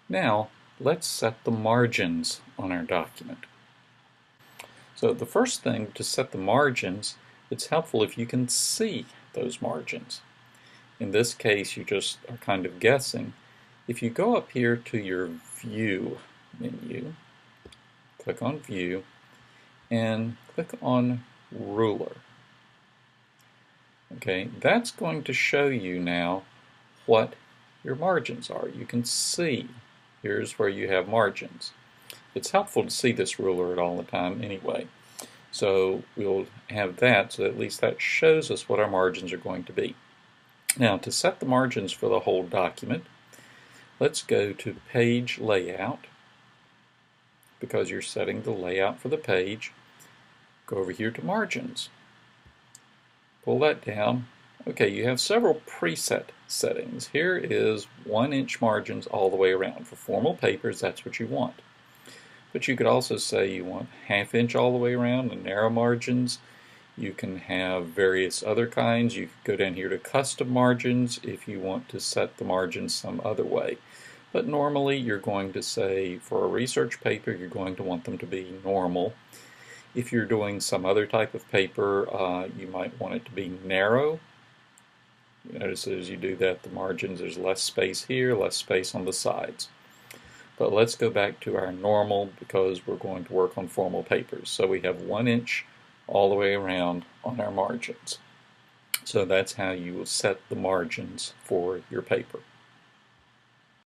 Now, let's set the margins on our document. So the first thing to set the margins, it's helpful if you can see those margins. In this case, you just are kind of guessing. If you go up here to your View menu, click on View, and click on Ruler. Okay, that's going to show you now what your margins are. You can see, here's where you have margins. It's helpful to see this ruler at all the time anyway. So we'll have that, so at least that shows us what our margins are going to be. Now, to set the margins for the whole document, let's go to Page Layout, because you're setting the layout for the page. Go over here to Margins. Pull that down. Okay, you have several preset settings. Here is 1-inch margins all the way around. For formal papers, that's what you want. But you could also say you want 1/2 inch all the way around and narrow margins. You can have various other kinds. You could go down here to custom margins if you want to set the margins some other way. But normally you're going to say for a research paper you're going to want them to be normal. If you're doing some other type of paper, you might want it to be narrow. You notice as you do that, the margins, there's less space here, less space on the sides. But let's go back to our normal because we're going to work on formal papers. So we have 1 inch all the way around on our margins. So that's how you will set the margins for your paper.